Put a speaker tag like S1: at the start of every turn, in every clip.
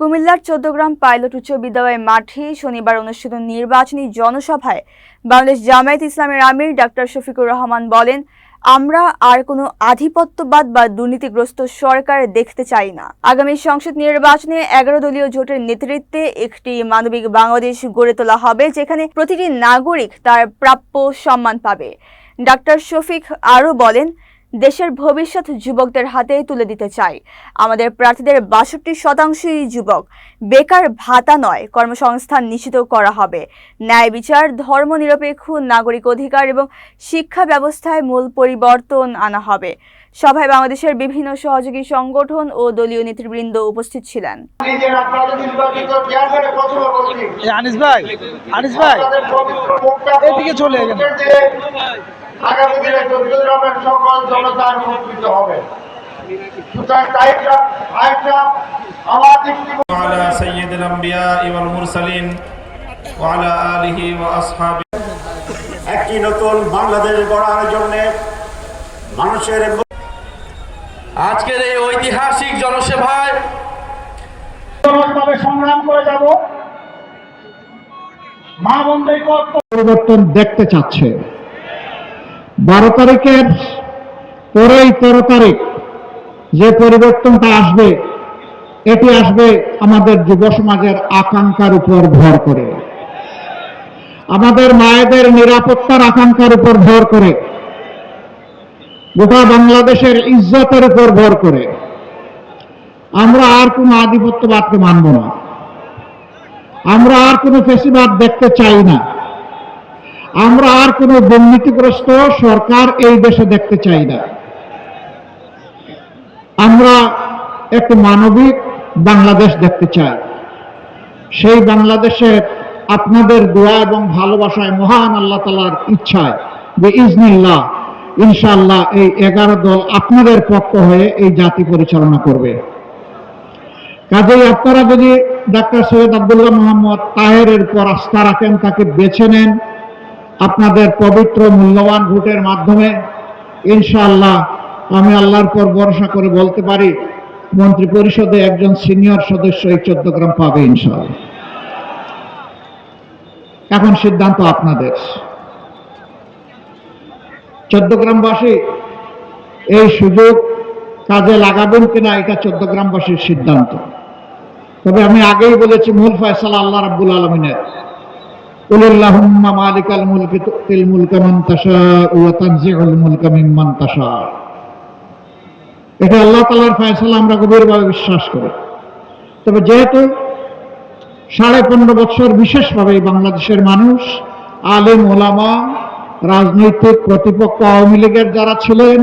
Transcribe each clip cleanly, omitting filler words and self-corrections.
S1: কুমিল্লার ১৪ গ্রাম পাইলট উচ্চ বিদ্যালয় মাঠে শনিবার অনুষ্ঠিত নির্বাচনী জনসভায় বাংলাদেশ জামায়াতে ইসলামের আমির ডাক্তার শফিকুর রহমান বলেন, আমরা আর কোনো আধিপত্যবাদ বা দুর্নীতিগ্রস্ত সরকার দেখতে চাই না। আগামী সংসদ নির্বাচনে ১১ দলীয় জোটের নেতৃত্বে একটি মানবিক বাংলাদেশ গড়ে তোলা হবে, যেখানে প্রতিটি নাগরিক তার প্রাপ্য সম্মান পাবে। ডাক্তার শফিক আরও বলেন, দেশের ভবিষ্যৎ যুবকদের হাতে তুলে দিতে চাই। আমাদের প্রার্থীদের ৬২% যুবক। বেকার ভাতা নয়, কর্মসংস্থান নিশ্চিত করা হবে। ন্যায় বিচার, ধর্মনিরপেক্ষ নাগরিক অধিকার এবং শিক্ষা ব্যবস্থায় মূল পরিবর্তন আনা হবে। সভায় বাংলাদেশের বিভিন্ন সহযোগী সংগঠন ও দলীয় নেতৃবৃন্দ উপস্থিত ছিলেন।
S2: আগামী দিনে ১৪ গ্রামের সকল জনতার উপকৃত হবে।
S3: একটি নতুন বাংলাদেশ গড়ার জন্য মানুষের
S4: আজকের এই ঐতিহাসিক জনসভায়
S2: সংগ্রাম করে যাব। মা বন্ধের
S5: পরিবর্তন দেখতে চাচ্ছে। 12 তারিখের পরেই 13 তারিখ যে পরিবর্তনটা আসবে, এটি আসবে আমাদের যুব সমাজের আকাঙ্ক্ষার উপর ভর করে, আমাদের মায়েদের নিরাপত্তার আকাঙ্ক্ষার উপর ভর করে, গোটা বাংলাদেশের ইজ্জতের উপর ভর করে। আমরা আর কোনো আধিপত্যবাদকে মানব না, আমরা আর কোনো ফ্যাসিবাদ দেখতে চাই না, আমরা আর কোনো দুর্নীতিগ্রস্ত সরকার এই দেশে দেখতে চাই না। আমরা একটি মানবিক বাংলাদেশ দেখতে চাই। সেই বাংলাদেশের আপনাদের দোয়া এবং ভালোবাসায়, মহান আল্লাহ তাআলার ইচ্ছায় বিইজনিল্লাহ ইনশাআল্লাহ এই 11 দল আপনাদের পক্ষ হয়ে এই জাতি পরিচালনা করবে। কাজেই আপনারা যদি ডাক্তার সৈয়দ আব্দুল্লাহ মোহাম্মদ তাহেরের উপর আস্থা রাখেন, তাকে বেছে নেন আপনাদের পবিত্র মূল্যবান ভোটের মাধ্যমে, ইনশাআল্লাহ আমি আল্লাহর পর ভরসা করে বলতে পারি মন্ত্রী পরিষদে একজন সিনিয়র সদস্য এই 14 গ্রাম পাবে ইনশাআল্লাহ। এখন সিদ্ধান্ত আপনাদের। 14 গ্রামবাসী এই সুযোগ কাজে লাগাবেন কিনা এটা 14 গ্রামবাসীর সিদ্ধান্ত। তবে আমি আগেই বলেছি, মূল ফয়সালা আল্লাহ রাব্বুল আলামিনের। কুল আল্লাহুম্মা মালিকাল মুলকি তুতিল মুলকা মান তাশাউ ওয়া তানজিউল মুলকা মিম্মান তাশাউ। এটা আল্লাহ তাআলার ফয়সালা, আমরা গভীরভাবে বিশ্বাস করি। তবে যেহেতু 15.5 বছর বিশেষভাবে বাংলাদেশের মানুষ, আলেম ওলামা, রাজনৈতিক প্রতিপক্ষ আওয়ামী লীগের যারা ছিলেন,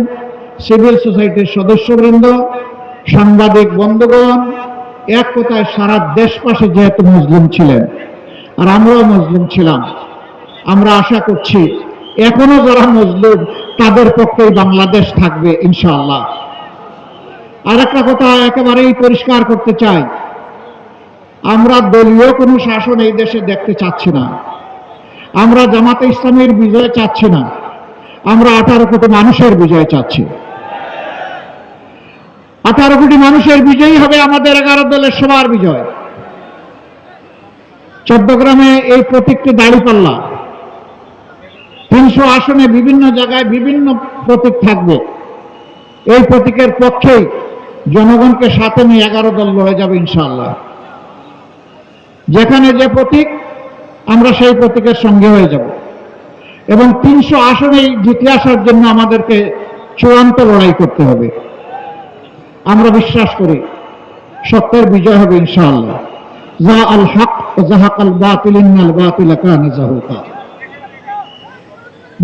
S5: সিভিল সোসাইটির সদস্যবৃন্দ, সাংবাদিক বন্ধুগণ, এক কথায় সারা দেশবাসী যেহেতু মুসলিম ছিলেন আর আমরাও মুসলিম ছিলাম, আমরা আশা করছি এখনো যারা মুসলিম তাদের পক্ষেই বাংলাদেশ থাকবে ইনশাআল্লাহ। আর একটা কথা একেবারেই পরিষ্কার করতে চাই, আমরা দলীয় কোনো শাসন এই দেশে দেখতে চাচ্ছি না। আমরা জামাতে ইসলামের বিজয় চাচ্ছি না, আমরা 18 কোটি মানুষের বিজয় চাচ্ছি। 18 কোটি মানুষের বিজয়ী হবে আমাদের 11 দলের সবার বিজয়। 14 গ্রামে এই প্রতীকটি দাঁড়িপাল্লা। 300 আসনে বিভিন্ন জায়গায় বিভিন্ন প্রতীক থাকবে। এই প্রতীকের পক্ষেই জনগণকে সাথে নিয়ে 11 দল লড়ে যাবে ইনশাআল্লাহ। যেখানে যে প্রতীক, আমরা সেই প্রতীকের সঙ্গে হয়ে যাব এবং 300 আসনেই জিতে আসার জন্য আমাদেরকে চূড়ান্ত লড়াই করতে হবে। আমরা বিশ্বাস করি সত্যের বিজয় হবে ইনশাআল্লাহ। যা আল হক ওয়া যাহাকাল বাতিল ইন্নাল বাতিলা কানা যাহুকা।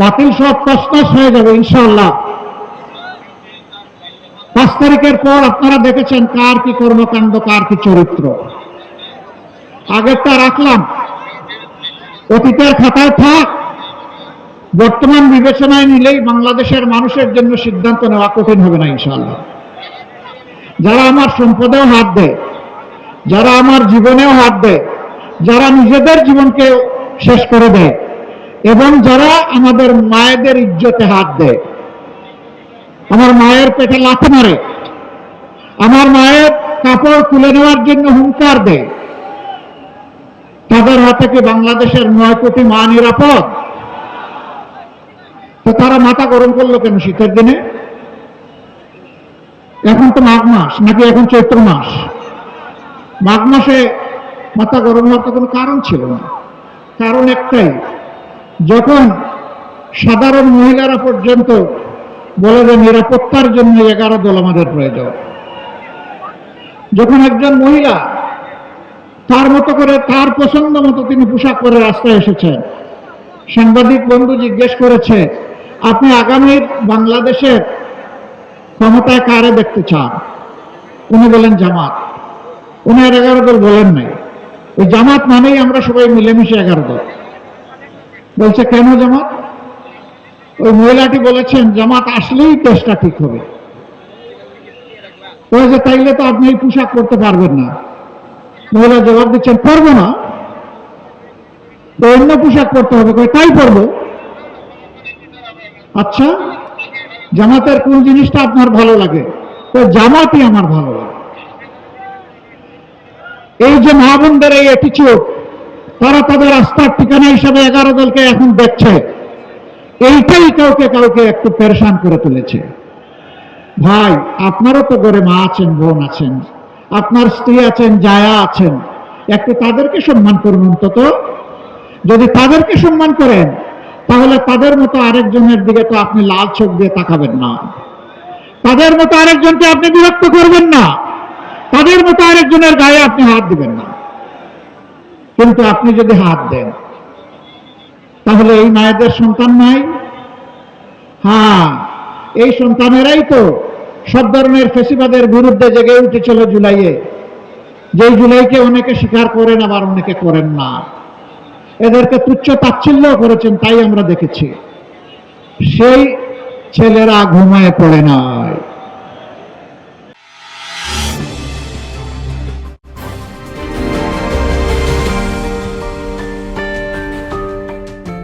S5: বাতিল সব তছনছ হয়ে যাবে ইনশাআল্লাহ। 5 তারিখের পর আপনারা দেখেছেন কার কি কর্মকাণ্ড, কার কি চরিত্র। আগেরটা রাখলাম, অতীতের খাতায় থাক। বর্তমান বিবেচনায় নিলেই বাংলাদেশের মানুষের জন্য সিদ্ধান্ত নেওয়া কঠিন হবে না ইনশাআল্লাহ। যারা আমার সম্পদেও হাত দেয়, যারা আমার জীবনেও হাত দেয়, যারা নিজেদের জীবনকে শেষ করে দেয় এবং যারা আমাদের মায়েদের ইজ্জতে হাত দেয়, আমার মায়ের পেটে লাথি মারে, আমার মায়ের কাপড় তুলে নেওয়ার জন্য হুঙ্কার দেয়, তাদের হাতে কি বাংলাদেশের 9 কোটি মা নিরাপদ? তো তারা মাথা গরম করলো কেন শীতের দিনে? এখন তো মাঘ মাস, নাকি এখন চৈত্র মাস? মাঘ মাসে মাথা গরম হওয়ার তো কোনো কারণ ছিল না। কারণ একটাই, যখন সাধারণ মহিলারা পর্যন্ত বলে যে নিরাপত্তার জন্য 11 দল আমাদের প্রয়োজন, যখন একজন মহিলা তার মতো করে তার পছন্দ মতো তিনি পোশাক পরে রাস্তায় এসেছেন, সাংবাদিক বন্ধু জিজ্ঞেস করেছে, আপনি আগামী বাংলাদেশের ক্ষমতায় কারে দেখতে চান? উনি বলেন জামাত। উনি আর 11 দল বলেন নাই, ওই জামাত মানেই আমরা সবাই মিলেমিশে 11 দল। বলছে কেন জামাত? ওই মহিলাটি বলেছেন জামাত আসলেই দেশটা ঠিক হবে। বলেছে তাইলে তো আপনি এই পোশাক পরতে পারবেন না। মহিলা জবাব দিচ্ছেন পারবো না, তো অন্য পোশাক পরতে হবে। তাই পরবো। আচ্ছা, জামাতের কোন জিনিসটা আপনার ভালো লাগে? তো জামাতই আমার ভালো লাগে। এই যে মা বোনদের এই অ্যাটিচিউড, তারা তাদের আস্থার ঠিকানা হিসাবে 11 দলকে এখন দেখছে, এইটাই কাউকে কাউকে একটু পেরেশান করে তুলেছে। ভাই, আপনারও তো ঘরে মা আছেন, বোন আছেন, আপনার স্ত্রী আছেন, জায়া আছেন, একটু তাদেরকে সম্মান করুন অন্তত। যদি তাদেরকে সম্মান করেন, তাহলে তাদের মতো আরেকজনের দিকে তো আপনি লাল চোখ দিয়ে তাকাবেন না, তাদের মতো আরেকজনকে আপনি বিরক্ত করবেন না, তাদের মতো আরেকজনের গায়ে আপনি হাত দিবেন না। কিন্তু আপনি যদি হাত দেন, তাহলে এই মায়েদের সন্তান নাই? হ্যাঁ, এই সন্তানেরাই তো সব ধরনের ফেসিবাদের বিরুদ্ধে জেগে উঠেছিল জুলাইয়ে, যেই জুলাইকে অনেকে স্বীকার করেন, আবার অনেকে করেন না। এদেরকে তুচ্ছ তাচ্ছিল্য করেছেন, তাই আমরা দেখেছি। সেই ছেলেরা ঘুমায় পড়ে নাই।